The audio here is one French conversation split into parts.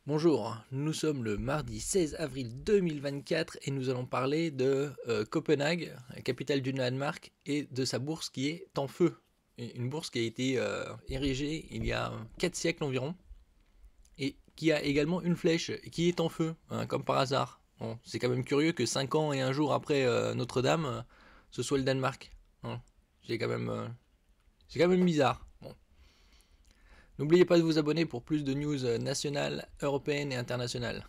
Bonjour, nous sommes le mardi 16 avril 2024 et nous allons parler de Copenhague, la capitale du Danemark, et de sa bourse qui est en feu. Une bourse qui a été érigée il y a 4 siècles environ et qui a également une flèche qui est en feu, hein, comme par hasard. Bon, c'est quand même curieux que 5 ans et un jour après Notre-Dame, ce soit le Danemark. Hein. C'est quand même, c'est quand même bizarre. Bon. N'oubliez pas de vous abonner pour plus de news nationales, européennes et internationales.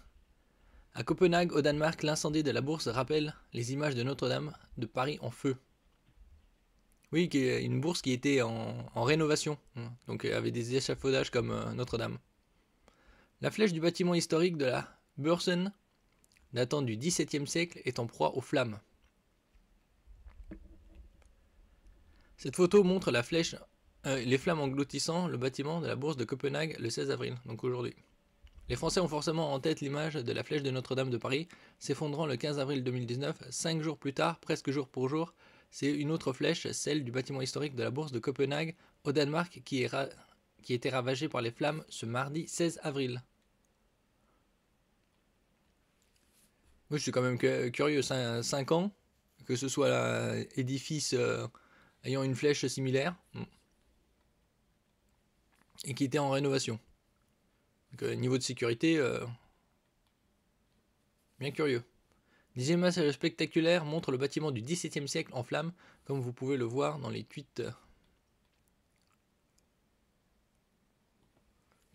À Copenhague, au Danemark, l'incendie de la bourse rappelle les images de Notre-Dame de Paris en feu. Oui, une bourse qui était en rénovation, donc avait des échafaudages comme Notre-Dame. La flèche du bâtiment historique de la Børsen, datant du XVIIe siècle, est en proie aux flammes. Cette photo montre la flèche, les flammes engloutissant le bâtiment de la bourse de Copenhague le 16 avril, donc aujourd'hui. Les Français ont forcément en tête l'image de la flèche de Notre-Dame de Paris, s'effondrant le 15 avril 2019. 5 jours plus tard, presque jour pour jour, c'est une autre flèche, celle du bâtiment historique de la bourse de Copenhague, au Danemark, qui était ravagée par les flammes ce mardi 16 avril. Moi, je suis quand même curieux, 5 ans, que ce soit l'édifice ayant une flèche similaire, et qui était en rénovation. Donc, niveau de sécurité, bien curieux. Des images spectaculaires montrent le bâtiment du XVIIe siècle en flammes, comme vous pouvez le voir dans les tweets.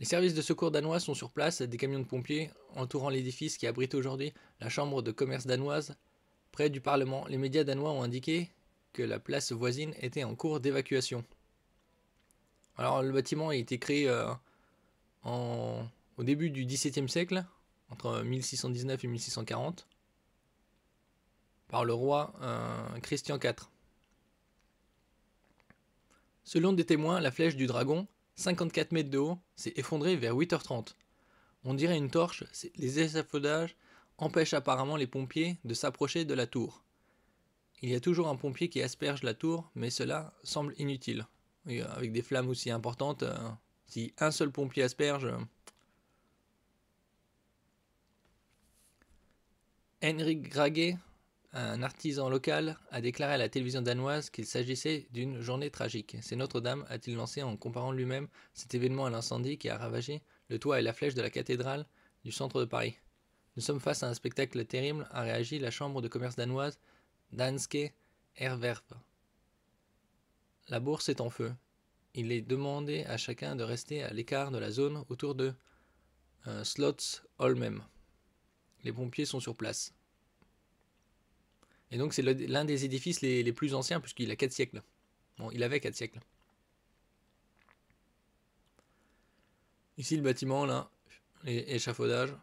Les services de secours danois sont sur place, des camions de pompiers entourant l'édifice qui abrite aujourd'hui la chambre de commerce danoise. Près du Parlement, les médias danois ont indiqué que la place voisine était en cours d'évacuation. Alors le bâtiment a été créé au début du XVIIe siècle, entre 1619 et 1640. Par le roi Christian IV. Selon des témoins, la flèche du dragon, 54 mètres de haut, s'est effondrée vers 8h30. On dirait une torche, les échafaudages empêchent apparemment les pompiers de s'approcher de la tour. Il y a toujours un pompier qui asperge la tour, mais cela semble inutile. Et avec des flammes aussi importantes, si un seul pompier asperge... Henrik Grage, un artisan local, a déclaré à la télévision danoise qu'il s'agissait d'une journée tragique. C'est Notre-Dame, a-t-il lancé en comparant lui-même cet événement à l'incendie qui a ravagé le toit et la flèche de la cathédrale du centre de Paris. Nous sommes face à un spectacle terrible, a réagi la chambre de commerce danoise Danske Erhverv. La bourse est en feu. Il est demandé à chacun de rester à l'écart de la zone autour de Slotsholmen. Les pompiers sont sur place. Et donc c'est l'un des édifices les plus anciens puisqu'il a 4 siècles. Bon, il avait 4 siècles. Ici le bâtiment, là, les échafaudages.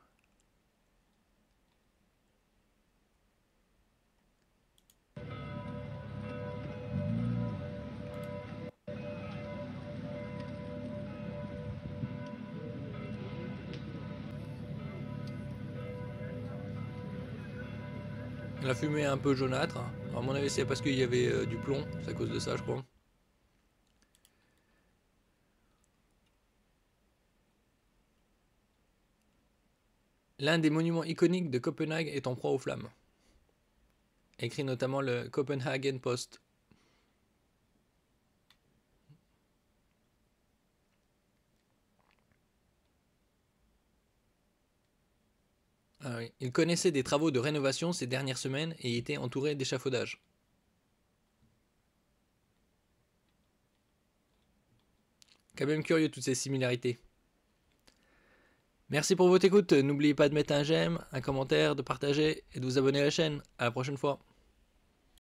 La fumée est un peu jaunâtre. À mon avis c'est parce qu'il y avait du plomb, c'est à cause de ça je crois. L'un des monuments iconiques de Copenhague est en proie aux flammes. Écrit notamment le Copenhagen Post. Ah oui. Il connaissait des travaux de rénovation ces dernières semaines et était entouré d'échafaudages. Quand même curieux toutes ces similarités. Merci pour votre écoute, n'oubliez pas de mettre un j'aime, un commentaire, de partager et de vous abonner à la chaîne. À la prochaine fois.